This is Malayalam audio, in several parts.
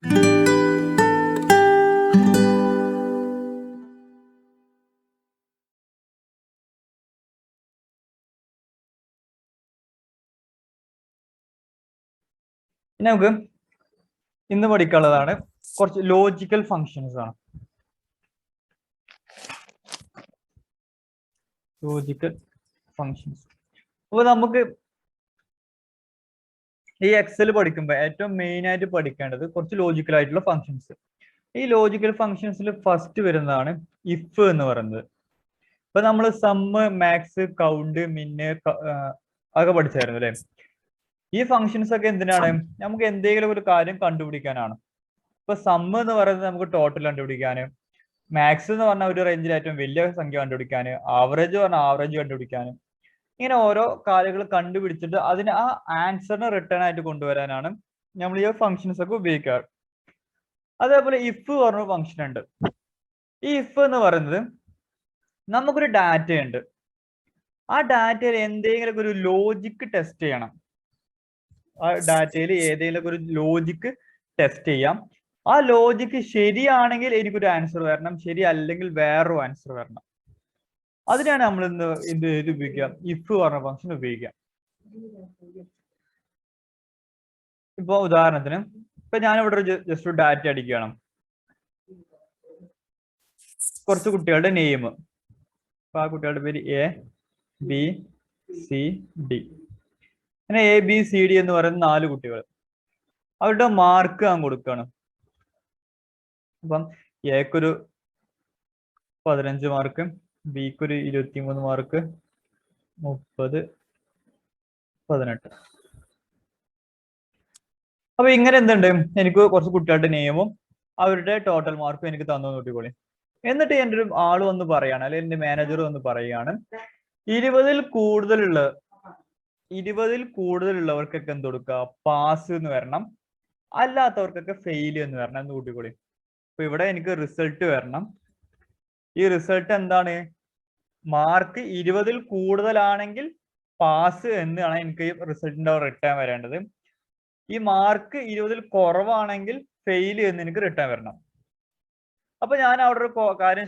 നമുക്ക് ഇന്ന് പഠിക്കാനുള്ളതാണ് കുറച്ച് ലോജിക്കൽ ഫങ്ഷൻസ് ആണ്. Logical functions. അപ്പോൾ നമുക്ക് ഈ എക്സൽ പഠിക്കുമ്പോൾ ഏറ്റവും മെയിൻ ആയിട്ട് പഠിക്കേണ്ടത് കുറച്ച് ലോജിക്കൽ ആയിട്ടുള്ള ഫങ്ഷൻസ്. ഈ ലോജിക്കൽ ഫങ്ഷൻസിൽ ഫസ്റ്റ് വരുന്നതാണ് ഇഫ് എന്ന് പറയുന്നത്. ഇപ്പൊ നമ്മൾ സമ്മ്, മാക്സ്, കൗണ്ട്, മിന്ന് ഒക്കെ പഠിച്ചായിരുന്നു അല്ലെ. ഈ ഫങ്ഷൻസ് ഒക്കെ എന്തിനാണ്? നമുക്ക് എന്തെങ്കിലും ഒരു കാര്യം കണ്ടുപിടിക്കാനാണ്. ഇപ്പൊ സമ്മ് എന്ന് പറയുന്നത് നമുക്ക് ടോട്ടൽ കണ്ടുപിടിക്കാന്, മാക്സ് എന്ന് പറഞ്ഞാൽ ഒരു റേഞ്ചിൽ ഏറ്റവും വലിയ സംഖ്യ കണ്ടുപിടിക്കാന്, ആവറേജ് പറഞ്ഞാൽ ആവറേജ് കണ്ടുപിടിക്കാന്, ഇങ്ങനെ ഓരോ കാര്യങ്ങൾ കണ്ടുപിടിച്ചിട്ട് അതിന് ആ ആൻസറിനെ റിട്ടേൺ ആയിട്ട് കൊണ്ടുവരാനാണ് നമ്മൾ ഈ ഫങ്ഷൻസ് ഒക്കെ ഉപയോഗിക്കാറ്. അതേപോലെ ഇഫ് പറഞ്ഞ ഫങ്ഷൻ ഉണ്ട്. ഈ ഇഫ് എന്ന് പറയുന്നത് നമുക്കൊരു ഡാറ്റ ഉണ്ട്. ആ ഡാറ്റയിൽ എന്തെങ്കിലും ഒരു ലോജിക്ക് ടെസ്റ്റ് ചെയ്യണം. ആ ഡാറ്റയിൽ ഏതെങ്കിലും ഒരു ലോജിക്ക് ടെസ്റ്റ് ചെയ്യാം. ആ ലോജിക്ക് ശരിയാണെങ്കിൽ എനിക്കൊരു ആൻസർ വരണം, ശരിയല്ലെങ്കിൽ വേറൊരു ആൻസർ വരണം. അതിനാണ് നമ്മൾ ഇത് ഉപയോഗിക്കുക, ഇഫ് പറഞ്ഞ ഫംഗ്ഷൻ ഉപയോഗിക്കാം. ഇപ്പൊ ഉദാഹരണത്തിന് ഇപ്പൊ ഞാനിവിടെ ജസ്റ്റ് ഒരു ഡാറ്റ അടിക്കുകയാണ്. കുറച്ച് കുട്ടികളുടെ നെയിം. അപ്പൊ ആ കുട്ടികളുടെ പേര് എ, ബി, സി, ഡി. അങ്ങനെ എ, ബി, സി, ഡി എന്ന് പറയുന്ന 4 കുട്ടികൾ. അവരുടെ മാർക്ക് ഞാൻ കൊടുക്കുകയാണ്. അപ്പം എക്കൊരു 15 മാർക്ക്, ബിക്കൊരു 23 മാർക്ക്, 30, 18. അപ്പൊ ഇങ്ങനെ എന്തുണ്ട്, എനിക്ക് കുറച്ച് കുട്ടികളുടെ നെയിമും അവരുടെ ടോട്ടൽ മാർക്കും എനിക്ക് തന്നു നോക്കിക്കോളി. എന്നിട്ട് എൻ്റെ ഒരു ആള് വന്ന് പറയാണ്, അല്ലെങ്കിൽ എന്റെ മാനേജർ വന്ന് പറയുകയാണ്, 20ൽ കൂടുതലുള്ളവർക്കൊക്കെ എന്ത് കൊടുക്കുക, പാസ് എന്ന് വരണം, അല്ലാത്തവർക്കൊക്കെ ഫെയിൽ എന്ന് വരണം എന്ന് കൂട്ടിക്കൂടി. അപ്പൊ ഇവിടെ എനിക്ക് റിസൾട്ട് വരണം. ഈ റിസൾട്ട് എന്താണ്? മാർക്ക് 20ൽ കൂടുതലാണെങ്കിൽ പാസ് എന്നാണ് എനിക്ക് റിസൾട്ടിന്റെ റിട്ടേൺ വരേണ്ടത്. ഈ മാർക്ക് 20ൽ കുറവാണെങ്കിൽ ഫെയിൽ എന്ന് എനിക്ക് റിട്ടേൺ വരണം. അപ്പൊ ഞാൻ അവിടെ ഒരു കാര്യം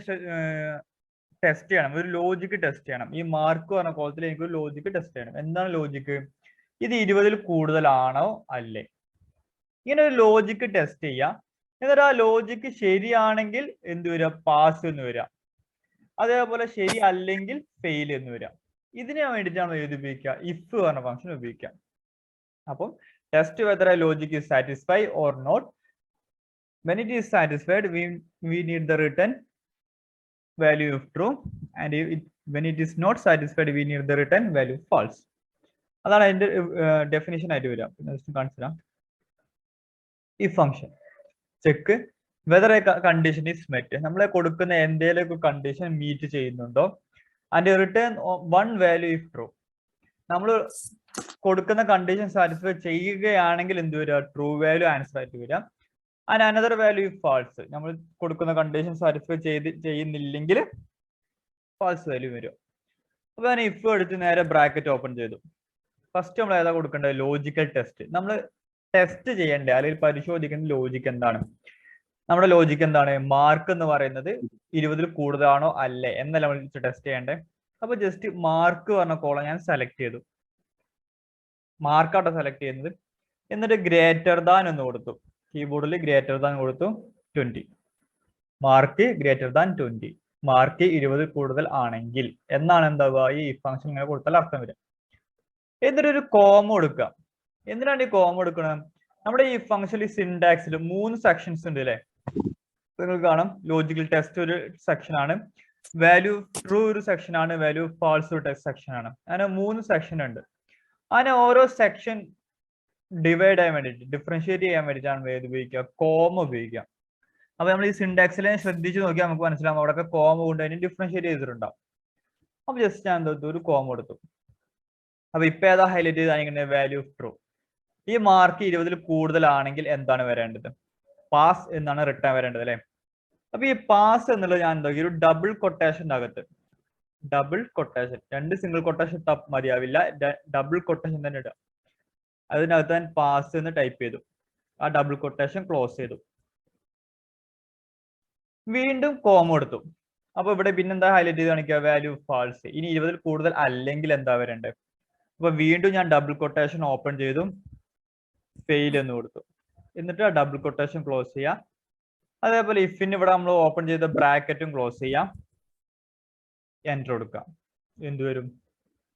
ടെസ്റ്റ് ചെയ്യണം, ഒരു ലോജിക്ക് ടെസ്റ്റ് ചെയ്യണം. ഈ മാർക്ക് പറഞ്ഞ കോളത്തിൽ എനിക്ക് ഒരു ലോജിക്ക് ടെസ്റ്റ് ചെയ്യണം. എന്താണ് ലോജിക്ക്? ഇത് 20ൽ കൂടുതലാണോ അല്ലേ? ഇങ്ങനെ ഒരു ലോജിക്ക് ടെസ്റ്റ് ചെയ്യാം. എന്നിട്ട് ആ ലോജിക്ക് ശരിയാണെങ്കിൽ എന്ത് വരിക? പാസ് എന്ന് വരിക. അതേപോലെ ശരി അല്ലെങ്കിൽ ഫെയിൽ എന്ന് വരിക. ഇതിന് വേണ്ടിയിട്ടാണ് ഏത് ഉപയോഗിക്കുക? ഇഫ് പറഞ്ഞ ഫംഗ്ഷൻ ഉപയോഗിക്കാം. അപ്പം test whether a logic is satisfied or not. When it is satisfied, we need the return value of true, and when it is not satisfied, we need the return value false. അതാണ് അതിന്റെ ഡെഫിനിഷൻ ആയിട്ട് വരിക. കാണിച്ചു തരാം. ഈ function check whether A condition is met. നമ്മളെ കൊടുക്കുന്ന എന്തെങ്കിലും കണ്ടീഷൻ മീറ്റ് ചെയ്യുന്നുണ്ടോ, and return 1 value if true. നമ്മൾ കൊടുക്കുന്ന കണ്ടീഷൻ സാറ്റിസ്ഫൈ ചെയ്യുകയാണെങ്കിൽ എന്ത് വരിക? ട്രൂ വാല്യൂ ആൻസർ ആയിട്ട് വരിക. And another value if false. നമ്മൾ കൊടുക്കുന്ന കണ്ടീഷൻ സാറ്റിസ്ഫൈ ചെയ്യുന്നില്ലെങ്കിൽ ഫാൾസ് വാല്യൂ വരും. അപ്പൊ ഞാൻ ഇഫ് എടുത്ത് നേരെ ബ്രാക്കറ്റ് ഓപ്പൺ ചെയ്തു. ഫസ്റ്റ് നമ്മൾ ഏതാ കൊടുക്കേണ്ടത്? Logical test. നമ്മൾ ടെസ്റ്റ് ചെയ്യേണ്ടത് അല്ലെങ്കിൽ പരിശോധിക്കുന്ന ലോജിക്ക് എന്താണ്? നമ്മുടെ ലോജിക്ക് എന്താണ്? മാർക്ക് എന്ന് പറയുന്നത് 20ൽ കൂടുതലാണോ അല്ലേ എന്നല്ല നമ്മൾ ടെസ്റ്റ് ചെയ്യേണ്ടത്. അപ്പൊ ജസ്റ്റ് മാർക്ക് പറഞ്ഞ കോളം ഞാൻ സെലക്ട് ചെയ്തു. മാർക്കാട്ടോ സെലക്ട് ചെയ്യുന്നത്. എന്നിട്ട് ഗ്രേറ്റർ ദാൻ എന്ന് കൊടുത്തു. കീബോർഡിൽ ഗ്രേറ്റർ ദാൻ കൊടുത്തു 20. Mark greater than 20. മാർക്ക് 20ൽ കൂടുതൽ ആണെങ്കിൽ എന്നാണ് എന്താവുക? ഈ ഫംഗ്ഷൻ ഇങ്ങനെ കൊടുത്താൽ അർത്ഥം വരിക. എന്നിട്ട് ഒരു കോമ കൊടുക്കുക. എന്തിനാണ് ഈ കോമ കൊടുക്കുന്നത്? നമ്മുടെ ഈ ഫംഗ്ഷനിൽ സിൻടാക്സിൽ 3 സെക്ഷൻസ് ഉണ്ട് അല്ലെ. നിങ്ങൾ കാണാം, ലോജിക്കൽ ടെസ്റ്റ് ഒരു സെക്ഷൻ ആണ്, വാല്യൂ ട്രൂ ഒരു സെക്ഷൻ ആണ്, വാല്യൂ ഫാൾസ് ഒരു സെക്ഷൻ ആണ്. അങ്ങനെ 3 സെക്ഷൻ ഉണ്ട്. അങ്ങനെ ഓരോ സെക്ഷൻ ഡിവൈഡ് ചെയ്യാൻ വേണ്ടിയിട്ട്, ഡിഫറൻഷിയേറ്റ് ചെയ്യാൻ വേണ്ടിയിട്ടാണ് ഏത് ഉപയോഗിക്കുക? കോമ ഉപയോഗിക്കുക. അപ്പൊ നമ്മൾ ഈ സിൻടാക്സിലെ ശ്രദ്ധിച്ച് നോക്കിയാൽ നമുക്ക് മനസ്സിലാവും, അവിടെ കോമ കൊണ്ട് അതിന് ഡിഫറൻഷിയേറ്റ് ചെയ്തിട്ടുണ്ടാവും. അപ്പൊ ജസ്റ്റ് ഞാൻ എന്താ ഒരു കോമ കൊടുത്തു. അപ്പൊ ഇപ്പൊ ഏതാ ഹൈലൈറ്റ് ചെയ്താൽ വാല്യൂ ട്രൂ. ഈ മാർക്ക് 20ൽ കൂടുതലാണെങ്കിൽ എന്താണ് വരേണ്ടത്? പാസ് എന്നാണ് റിട്ടേൺ വരേണ്ടത് അല്ലെ. അപ്പൊ ഈ പാസ് എന്നുള്ളത് ഞാൻ എന്താ ഒരു ഡബിൾ കൊട്ടേഷന്റെ അകത്ത്, ഡബിൾ കൊട്ടേഷൻ, 2 സിംഗിൾ കൊട്ടേഷൻ മതിയാവില്ല, ഡബിൾ കൊട്ടേഷൻ തന്നെ ഇടുക. അതിനകത്ത് ഞാൻ പാസ് എന്ന് ടൈപ്പ് ചെയ്തു. ആ ഡബിൾ കൊട്ടേഷൻ ക്ലോസ് ചെയ്തു. വീണ്ടും കോമ കൊടുത്തു. അപ്പൊ ഇവിടെ പിന്നെന്താ ഹൈലൈറ്റ് ചെയ്ത് കാണിക്കുക? Value false. ഇനി 20 കൂടുതൽ അല്ലെങ്കിൽ എന്താ വരണ്ടേ? അപ്പൊ വീണ്ടും ഞാൻ ഡബിൾ കൊട്ടേഷൻ ഓപ്പൺ ചെയ്തു, ഫെയിൽ എന്ന് കൊടുത്തു. എന്നിട്ട് ആ ഡബിൾ കൊട്ടേഷൻ ക്ലോസ് ചെയ്യാം. അതേപോലെ ഇഫിന് ഇവിടെ നമ്മൾ ഓപ്പൺ ചെയ്ത ബ്രാക്കറ്റും ക്ലോസ് ചെയ്യാം, എൻ്റർ കൊടുക്കാം. എന്ത് വരും?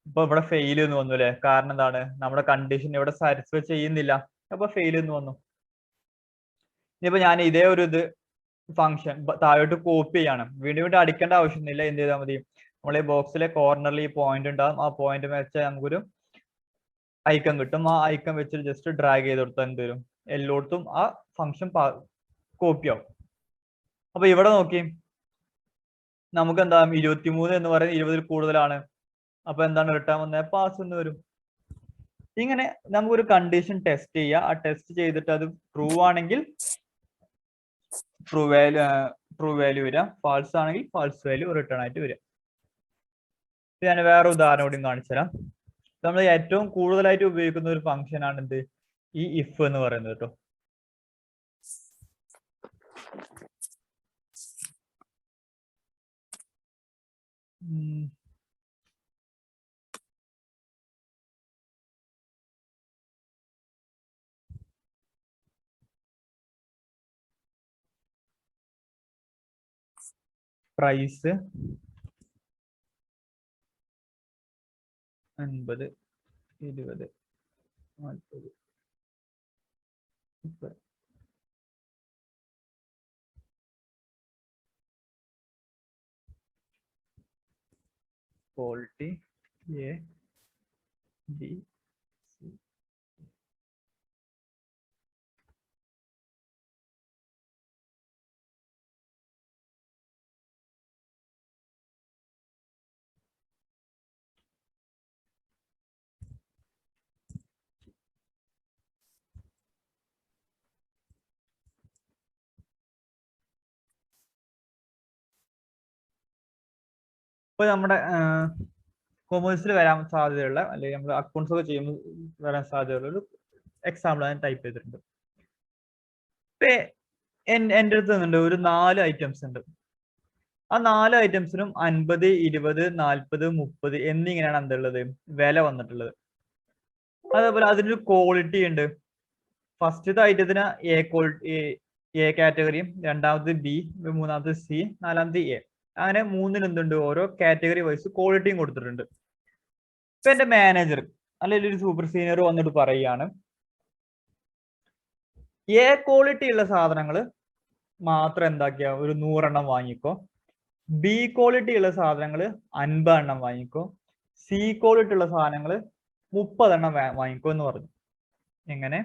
ഇപ്പൊ ഇവിടെ ഫെയിൽ എന്ന് വന്നു അല്ലെ? കാരണം എന്താണ്? നമ്മുടെ കണ്ടീഷൻ ഇവിടെ സാറ്റിസ്ഫൈ ചെയ്യുന്നില്ല, അപ്പൊ ഫെയിൽ എന്ന് വന്നു. ഇനിയിപ്പോ ഞാൻ ഇതേ ഒരു ഇത് ഫംഗ്ഷൻ താഴോട്ട് കോപ്പി ചെയ്യാണ്. വീണ്ടും വീണ്ടും അടിക്കേണ്ട ആവശ്യമൊന്നുമില്ല. എന്ത് ചെയ്താൽ മതി? നമ്മൾ ഈ ബോക്സിലെ കോർണറിൽ ഈ പോയിന്റ് ഉണ്ടാകും. ആ പോയിന്റ് വെച്ചാൽ നമുക്കൊരു ഐക്കൺ കിട്ടും. ആ ഐക്കൺ വെച്ച് ജസ്റ്റ് ഡ്രാഗ് ചെയ്ത് കൊടുത്താൽ എന്ത് വരും? എല്ലായിടത്തും ആ ഫംഗ്ഷൻ കോപ്പി ആവും. അപ്പൊ ഇവിടെ നോക്കി, നമുക്ക് എന്താ 23 എന്ന് പറയുന്നത് 20 കൂടുതലാണ്. അപ്പൊ എന്താണ് റിട്ടേൺ വന്നത്? പാസ് എന്ന് വരും. ഇങ്ങനെ നമുക്കൊരു കണ്ടീഷൻ ടെസ്റ്റ് ചെയ്യുക. ആ ടെസ്റ്റ് ചെയ്തിട്ട് അത് ട്രൂ ആണെങ്കിൽ ട്രൂ വാല്യൂ വരിക, ഫാൾസ് ആണെങ്കിൽ ഫാൾസ് വാല്യൂ റിട്ടേൺ ആയിട്ട് വരിക. ഞാൻ വേറെ ഉദാഹരണം കൂടി കാണിച്ചു തരാം. നമ്മൾ ഏറ്റവും കൂടുതലായിട്ട് ഉപയോഗിക്കുന്ന ഒരു ഫംഗ്ഷൻ ആണ് എന്ത്? ഈ ഇഫ് എന്ന് പറയുന്നത് കേട്ടോ. Price 50, 20, 40, 30. Quality A, B, C. ഇപ്പൊ നമ്മുടെ കൊമേഴ്സിൽ വരാൻ സാധ്യതയുള്ള, അല്ലെങ്കിൽ നമ്മൾ അക്കൗണ്ട്സ് ഒക്കെ ചെയ്യുമ്പോൾ വരാൻ സാധ്യതയുള്ള ഒരു എക്സാമ്പിൾ ഞാൻ ടൈപ്പ് ചെയ്തിട്ടുണ്ട്. ഇപ്പൊ എൻ്റെ അടുത്ത് നിന്നുണ്ട് ഒരു 4 ഐറ്റംസ് ഉണ്ട്. ആ 4 ഐറ്റംസിനും 50, 20, 40, 30 എന്നിങ്ങനെയാണ് എന്തുള്ളത്? വില വന്നിട്ടുള്ളത്. അതേപോലെ അതിനൊരു ക്വാളിറ്റി ഉണ്ട്. ഫസ്റ്റത്തെ ഐറ്റത്തിന് എ കാറ്റഗറിയും, രണ്ടാമത് ബി, മൂന്നാമത് സി, നാലാമത് എ, അങ്ങനെ മൂന്നിന് എന്തുണ്ട്? ഓരോ കാറ്റഗറി വൈസ് ക്വാളിറ്റിയും കൊടുത്തിട്ടുണ്ട്. ഇപ്പൊ എന്റെ മാനേജർ അല്ലെങ്കിൽ ഒരു സൂപ്പർ സീനിയർ വന്നിട്ട് പറയുകയാണ്, എ ക്വാളിറ്റി ഉള്ള സാധനങ്ങൾ മാത്രം എന്താക്കിയ ഒരു 100 എണ്ണം വാങ്ങിക്കോ, ബി ക്വാളിറ്റി ഉള്ള സാധനങ്ങൾ 50 എണ്ണം വാങ്ങിക്കോ, സി ക്വാളിറ്റി ഉള്ള സാധനങ്ങൾ 30 എണ്ണം വാങ്ങിക്കോ എന്ന് പറഞ്ഞു. എങ്ങനെ?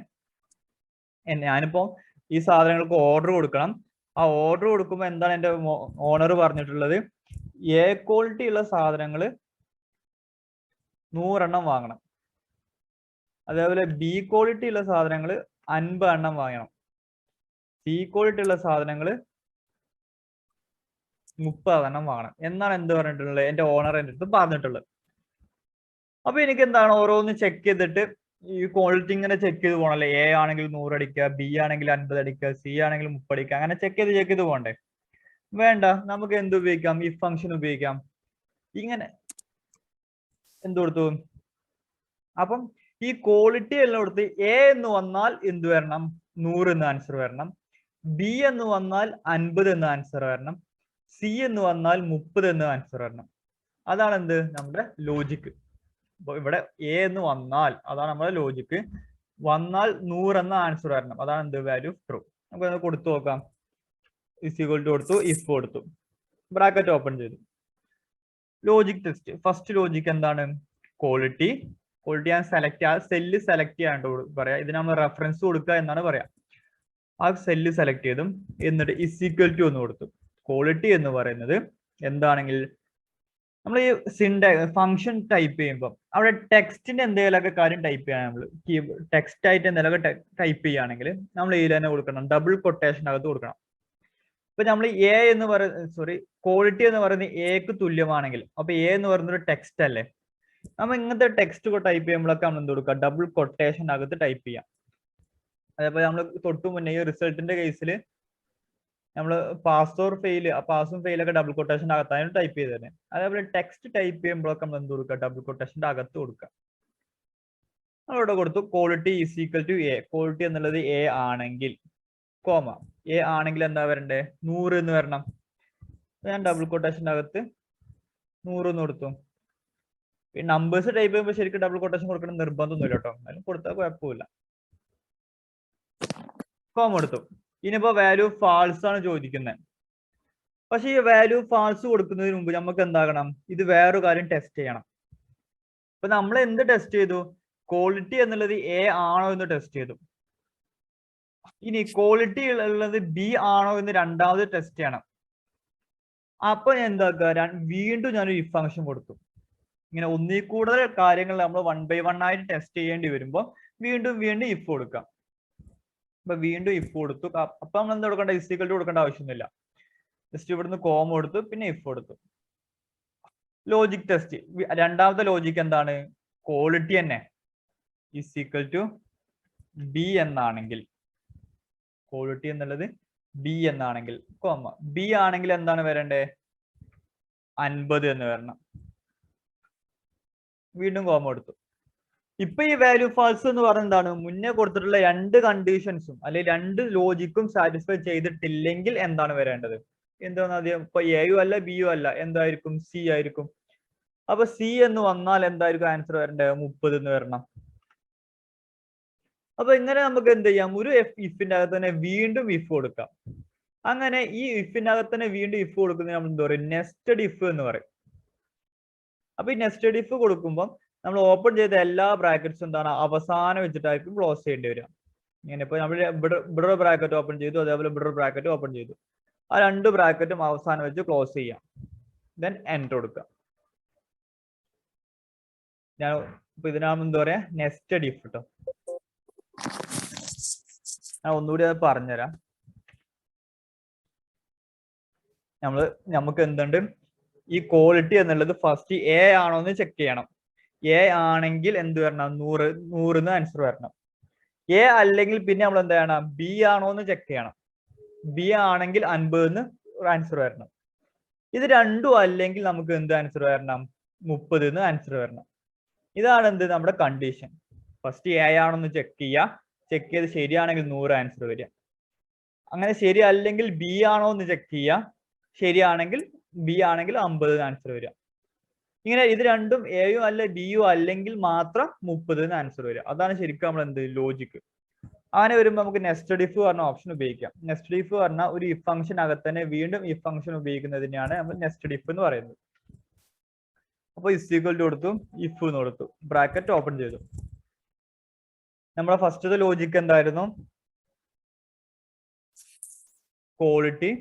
ഞാനിപ്പോ ഈ സാധനങ്ങൾക്ക് ഓർഡർ കൊടുക്കണം. ആ ഓർഡർ കൊടുക്കുമ്പോൾ എന്താണ് എന്റെ ഓണർ പറഞ്ഞിട്ടുള്ളത്? എ ക്വാളിറ്റി ഉള്ള സാധനങ്ങൾ 100 എണ്ണം വാങ്ങണം, അതേപോലെ ബി ക്വാളിറ്റി ഉള്ള സാധനങ്ങൾ 50 എണ്ണം വാങ്ങണം, സി ക്വാളിറ്റി ഉള്ള സാധനങ്ങൾ 30 എണ്ണം വാങ്ങണം എന്നാണ് എന്ത് പറഞ്ഞിട്ടുള്ളത്? എന്റെ ഓണർ എൻ്റെ അടുത്ത് പറഞ്ഞിട്ടുള്ളത്. അപ്പൊ എനിക്ക് എന്താണ് ഓരോന്ന് ചെക്ക് ചെയ്തിട്ട് ഈ ക്വാളിറ്റി ഇങ്ങനെ ചെക്ക് ചെയ്ത് പോകണല്ലേ? എ ആണെങ്കിൽ 100 അടിക്കുക, ബി ആണെങ്കിൽ 50 അടിക്കുക, സി ആണെങ്കിൽ 30 അടിക്കുക, അങ്ങനെ ചെക്ക് ചെയ്ത് പോകണ്ടേ? വേണ്ട, നമുക്ക് എന്ത് ഉപയോഗിക്കാം? ഈ ഫംഗ്ഷൻ ഉപയോഗിക്കാം. ഇങ്ങനെ എന്ത് കൊടുത്തു? അപ്പം ഈ ക്വാളിറ്റി എല്ലാം കൊടുത്ത് എ എന്ന് വന്നാൽ എന്ത് വരണം? 100 എന്ന് ആൻസർ വരണം. ബി എന്ന് വന്നാൽ 50 എന്ന് ആൻസർ വരണം. സി എന്ന് വന്നാൽ 30 എന്ന് ആൻസർ വരണം. അതാണ് എന്ത്? നമ്മുടെ ലോജിക്ക്. അപ്പൊ ഇവിടെ എ എന്ന് വന്നാൽ അതാണ് നമ്മുടെ ലോജിക്ക്. വന്നാൽ 100 എന്ന ആൻസർ വരണം. അതാണ് എന്ത്? Value true. നമുക്ക് കൊടുത്തു നോക്കാം. ഇസ് ഈക്വൽ ടു കൊടുത്തു, ഇഫ് കൊടുത്തു, ബ്രാക്കറ്റ് ഓപ്പൺ ചെയ്തു. Logic test. ഫസ്റ്റ് ലോജിക്ക് എന്താണ്? ക്വാളിറ്റി ഞാൻ സെലക്ട് സെല്ല് സെലക്ട് ചെയ്യാണ്ട് പറയാം. ഇതിന് നമ്മൾ റെഫറൻസ് കൊടുക്കുക എന്നാണ് പറയാം. ആ സെല്ല് സെലക്ട് ചെയ്തും എന്നിട്ട് ഇസ് ഈക്വൽ ടു എന്ന് കൊടുത്തു. ക്വാളിറ്റി എന്ന് പറയുന്നത് എന്താണെങ്കിൽ നമ്മൾ ഈ ഫംഗ്ഷൻ ടൈപ്പ് ചെയ്യുമ്പോൾ അവിടെ ടെക്സ്റ്റിന്റെ എന്തെങ്കിലുമൊക്കെ കാര്യം ടൈപ്പ് ചെയ്യണം. നമ്മൾ ടെക്സ്റ്റ് ആയിട്ട് എന്തെങ്കിലുമൊക്കെ ടൈപ്പ് ചെയ്യുകയാണെങ്കിൽ നമ്മൾ ഇതിൽ തന്നെ കൊടുക്കണം, ഡബിൾ കൊട്ടേഷൻ അകത്ത് കൊടുക്കണം. ഇപ്പൊ നമ്മൾ എ എന്ന് പറയുന്നത് ക്വാളിറ്റി എന്ന് പറയുന്നത് എക്ക് തുല്യമാണെങ്കിൽ അപ്പൊ എ എന്ന് പറയുന്നത് ഒരു ടെക്സ്റ്റ് അല്ലേ? നമ്മൾ ഇങ്ങനത്തെ ടെക്സ്റ്റ് ടൈപ്പ് ചെയ്യുമ്പോഴൊക്കെ നമ്മൾ എന്ത് കൊടുക്കുക? ഡബിൾ കൊട്ടേഷൻ അകത്ത് ടൈപ്പ് ചെയ്യാം. അതേപോലെ നമ്മൾ തൊട്ടു മുന്നേ ഈ റിസൾട്ടിന്റെ കേസിൽ നമ്മൾ പാസ് ഓർ ഫെയിൽ, പാസും ഫെയിലൊക്കെ ഡബിൾ കൊട്ടേഷന്റെ അകത്താണ് ടൈപ്പ് ചെയ്ത് തന്നെ. അതേപോലെ ടെക്സ്റ്റ് ടൈപ്പ് ചെയ്യുമ്പോഴൊക്കെ നമ്മൾ എന്ത് കൊടുക്കുക, ഡബിൾ കൊട്ടേഷന്റെ അകത്ത് കൊടുക്കുക. അവിടെ കൊടുത്തു quality is equal to A, quality എന്നുള്ളത് എ ആണെങ്കിൽ കോമ, എ ആണെങ്കിൽ എന്താ വരണ്ടേ, 100 എന്ന് വരണം. ഞാൻ ഡബിൾ കൊട്ടേഷന്റെ അകത്ത് 100 എന്ന് കൊടുത്തു. ഈ നമ്പേഴ്സ് ടൈപ്പ് ചെയ്യുമ്പോൾ ശരിക്കും ഡബിൾ കൊട്ടേഷൻ കൊടുക്കണം നിർബന്ധമൊന്നുമില്ല കേട്ടോ, എന്നാലും കൊടുത്താൽ കുഴപ്പമില്ല. കോമ കൊടുത്തു. ഇനിയിപ്പോ വാല്യൂ ഫാൾസ് ആണ് ചോദിക്കുന്നത്. പക്ഷെ ഈ വാല്യൂ ഫാൾസ് കൊടുക്കുന്നതിന് മുമ്പ് നമുക്ക് എന്താകണം, ഇത് വേറൊരു കാര്യം ടെസ്റ്റ് ചെയ്യണം. അപ്പൊ നമ്മൾ എന്ത് ടെസ്റ്റ് ചെയ്തു, ക്വാളിറ്റി എന്നുള്ളത് എ ആണോ എന്ന് ടെസ്റ്റ് ചെയ്തു. ഇനി ക്വാളിറ്റി ഉള്ളത് ബി ആണോ എന്ന് രണ്ടാമത് ടെസ്റ്റ് ചെയ്യണം. അപ്പൊ എന്താക്കുക, വീണ്ടും ഞാനൊരു ഇഫ് ഫംഗ്ഷൻ കൊടുത്തു. ഇങ്ങനെ ഒന്നിൽ കൂടുതൽ കാര്യങ്ങൾ നമ്മൾ 1 by 1 ആയിട്ട് ടെസ്റ്റ് ചെയ്യേണ്ടി വരുമ്പോൾ വീണ്ടും വീണ്ടും ഇഫ് കൊടുക്കാം. അപ്പൊ വീണ്ടും ഇഫ് കൊടുത്തു. അപ്പൊ നമ്മൾ എന്താ കൊടുക്കേണ്ട, ഇസ് ഈക്വൽ ടു കൊടുക്കേണ്ട ആവശ്യമൊന്നുമില്ല. ജസ്റ്റ് ഇവിടുന്ന് കോമ കൊടുത്തു, പിന്നെ ഇഫ് കൊടുത്തു. ലോജിക് ടെസ്റ്റ്, രണ്ടാമത്തെ ലോജിക് എന്താണ്, ക്വാളിറ്റി തന്നെ ഇസ് ഈക്വൽ ടു ബി എന്നാണെങ്കിൽ, ക്വാളിറ്റി എന്നുള്ളത് ബി എന്നാണെങ്കിൽ കോമ, ബി ആണെങ്കിൽ എന്താണ് വരണ്ടേ, 50 എന്ന് വരണം. വീണ്ടും കോമ കൊടുത്തു. ഇപ്പൊ ഈ വാല്യൂ ഫാൾസ് എന്ന് പറയുന്നത് എന്താണ്, മുന്നേ കൊടുത്തിട്ടുള്ള രണ്ട് കണ്ടീഷൻസും അല്ലെങ്കിൽ രണ്ട് ലോജിക്കും സാറ്റിസ്ഫൈ ചെയ്തിട്ടില്ലെങ്കിൽ എന്താണ് വരേണ്ടത്, എന്താണ് ആദ്യം, ഇപ്പൊ എയും അല്ല ബിയും അല്ല, എന്തായിരിക്കും, സി ആയിരിക്കും. അപ്പൊ സി എന്ന് വന്നാൽ എന്തായിരിക്കും ആൻസർ വരേണ്ടത്, 30 എന്ന് വരണം. അപ്പൊ ഇങ്ങനെ നമുക്ക് എന്ത് ചെയ്യാം, ഒരു ഇഫിന്റെ അകത്ത് തന്നെ വീണ്ടും ഇഫ് കൊടുക്കാം. അങ്ങനെ ഈ ഇഫിന്റെ അകത്ത് തന്നെ വീണ്ടും ഇഫ് കൊടുക്കുന്നത് നമ്മൾ എന്താ പറയും, നെസ്റ്റഡ് ഇഫ് എന്ന് പറയും. അപ്പൊ ഈ നെസ്റ്റഡ് ഇഫ് കൊടുക്കുമ്പോൾ നമ്മൾ ഓപ്പൺ ചെയ്ത എല്ലാ ബ്രാക്കറ്റ്സും എന്താണ് അവസാനം വെച്ചിട്ടായിരിക്കും ക്ലോസ് ചെയ്യേണ്ടി വരിക. ഇങ്ങനെ ഇപ്പൊ നമ്മൾ ഇവിടെ ബ്രാക്കറ്റ് ഓപ്പൺ ചെയ്തു, അതേപോലെ ഇവിടെ ബ്രാക്കറ്റ് ഓപ്പൺ ചെയ്തു. ആ രണ്ട് ബ്രാക്കറ്റും അവസാനം വെച്ച് ക്ലോസ് ചെയ്യാം. ദെൻ എൻ്റർ കൊടുക്കുക. ഞാൻ ഇപ്പൊ ഇതിനാകുമ്പോൾ എന്താ പറയാ, നെസ്റ്റഡ് ഇഫ് കേട്ടോ. ഞാൻ ഒന്നുകൂടി അത് പറഞ്ഞുതരാം. നമുക്ക് എന്തുണ്ട്, ഈ ക്വാളിറ്റി എന്നുള്ളത് ഫസ്റ്റ് എ ആണോ എന്ന് ചെക്ക് ചെയ്യണം. എ ആണെങ്കിൽ എന്ത് വരണം, 100 ആൻസർ വരണം. എ അല്ലെങ്കിൽ പിന്നെ നമ്മൾ എന്ത് ചെയ്യണം, ബി ആണോ എന്ന് ചെക്ക് ചെയ്യണം. ബി ആണെങ്കിൽ 50 ആൻസർ വരണം. ഇത് രണ്ടും അല്ലെങ്കിൽ നമുക്ക് എന്ത് ആൻസർ വരണം, 30 ആൻസർ വരണം. ഇതാണ് എന്ത് നമ്മുടെ കണ്ടീഷൻ. ഫസ്റ്റ് എ ആണോന്ന് ചെക്ക് ചെയ്യുക, ചെക്ക് ചെയ്ത് ശരിയാണെങ്കിൽ 100 ആൻസർ വരിക. അങ്ങനെ ശരി അല്ലെങ്കിൽ ബി ആണോ എന്ന് ചെക്ക് ചെയ്യുക, ശരിയാണെങ്കിൽ ബി ആണെങ്കിൽ 50 ആൻസർ വരിക. ഇങ്ങനെ ഇത് രണ്ടും എയും അല്ല ബിയും അല്ലെങ്കിൽ മാത്രം 30 ആൻസർ വരിക. അതാണ് ശരിക്കും നമ്മൾ എന്ത് ലോജിക്ക്. അങ്ങനെ വരുമ്പോൾ നമുക്ക് നെസ്റ്റഡ് ഇഫ് പറഞ്ഞ ഓപ്ഷൻ ഉപയോഗിക്കാം. നെസ്റ്റഡ് ഇഫ് പറഞ്ഞാൽ ഒരു ഇഫ് ഫംഗ്ഷൻ അകത്ത് തന്നെ വീണ്ടും ഇഫ് ഫംഗ്ഷൻ ഉപയോഗിക്കുന്നതിനെയാണ് നമ്മൾ നെസ്റ്റഡ് ഇഫ് എന്ന് പറയുന്നത്. അപ്പൊ ഇസ് ഈക്വൽ ടു കൊടുത്തു, ഇഫ് എന്ന് കൊടുത്തു, ബ്രാക്കറ്റ് ഓപ്പൺ ചെയ്തു. നമ്മുടെ ഫസ്റ്റത്തെ ലോജിക്ക് എന്തായിരുന്നു, quality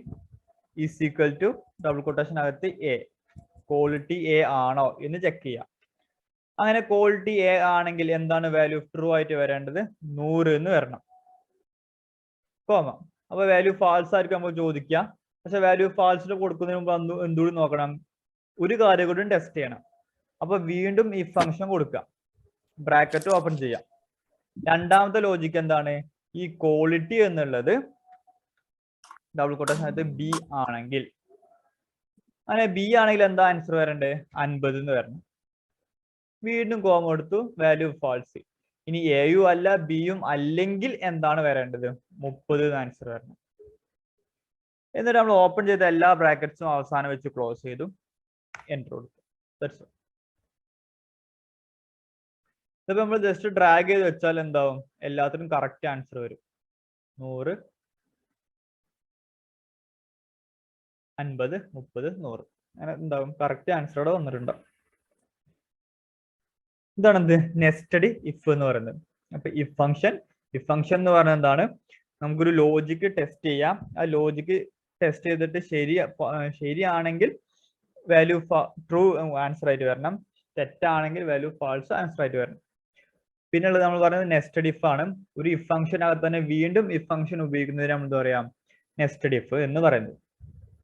is equal to double quotation അകത്ത് എ, ക്വാളിറ്റി എ ആണോ എന്ന് ചെക്ക് ചെയ്യാം. അങ്ങനെ ക്വാളിറ്റി എ ആണെങ്കിൽ എന്താണ് വാല്യൂ ട്രൂ ആയിട്ട് വരേണ്ടത്, 100 എന്ന് വരണം. കോമ. അപ്പൊ വാല്യൂ ഫാൾസ് ആയിരിക്കും നമ്മൾ ചോദിക്കുക. പക്ഷെ വാല്യൂ ഫാൾസിൽ കൊടുക്കുന്നതിന് മുമ്പ് എന്തുകൂടി നോക്കണം, ഒരു കാര്യം കൂടി ടെസ്റ്റ് ചെയ്യണം. അപ്പൊ വീണ്ടും ഈ ഫംഗ്ഷൻ കൊടുക്കുക, ബ്രാക്കറ്റ് ഓപ്പൺ ചെയ്യാം. രണ്ടാമത്തെ ലോജിക്ക് എന്താണ്, ഈ ക്വാളിറ്റി എന്നുള്ളത് ഡബിൾ കൊട്ടേഷൻ അകത്ത് ബി ആണെങ്കിൽ, അങ്ങനെ ബി ആണെങ്കിൽ എന്താ ആൻസർ വരണ്ടേ, 50 എന്ന് വരണം. വീണ്ടും കോമ എടുത്തു, വാല്യൂ ഫാൾസ്. ഇനി എയും അല്ല ബിയും അല്ലെങ്കിൽ എന്താണ് വരേണ്ടത്, 30 ആൻസർ വരണം. എന്നിട്ട് നമ്മൾ ഓപ്പൺ ചെയ്ത എല്ലാ ബ്രാക്കറ്റ്സും അവസാനം വെച്ച് ക്ലോസ് ചെയ്തു, എൻ്റർ കൊടുത്തു. ഇതിപ്പോ നമ്മൾ ജസ്റ്റ് ഡ്രാഗ് ചെയ്ത് വെച്ചാൽ എന്താവും, എല്ലാത്തിനും കറക്റ്റ് ആൻസർ വരും. 100, 50, 30, 100 അങ്ങനെ എന്താവും, കറക്റ്റ് ആൻസറോടെ വന്നിട്ടുണ്ടാവും. ഇതാണ് എന്ത് നെസ്റ്റഡ് ഇഫ് എന്ന് പറയുന്നത്. അപ്പൊ ഇഫ് ഫംഗ്ഷൻ എന്ന് പറയുന്നത് എന്താണ്, നമുക്കൊരു ലോജിക്ക് ടെസ്റ്റ് ചെയ്യാം. ആ ലോജിക്ക് ടെസ്റ്റ് ചെയ്തിട്ട് ശരിയാണെങ്കിൽ വാല്യൂ ട്രൂ ആൻസർ ആയിട്ട് വരണം, തെറ്റാണെങ്കിൽ വാല്യൂ ഫാൾസ് ആൻസർ ആയിട്ട് വരണം. പിന്നുള്ളത് നമ്മൾ പറയുന്നത് നെസ്റ്റഡ് ഇഫ് ആണ്. ഒരു ഇഫ് ഫംഗ്ഷൻ അകത്ത് തന്നെ വീണ്ടും ഇഫ് ഫംഗ്ഷൻ ഉപയോഗിക്കുന്നതിന് നമ്മൾ എന്താ പറയാം, നെസ്റ്റഡ് ഇഫ് എന്ന് പറയുന്നത്.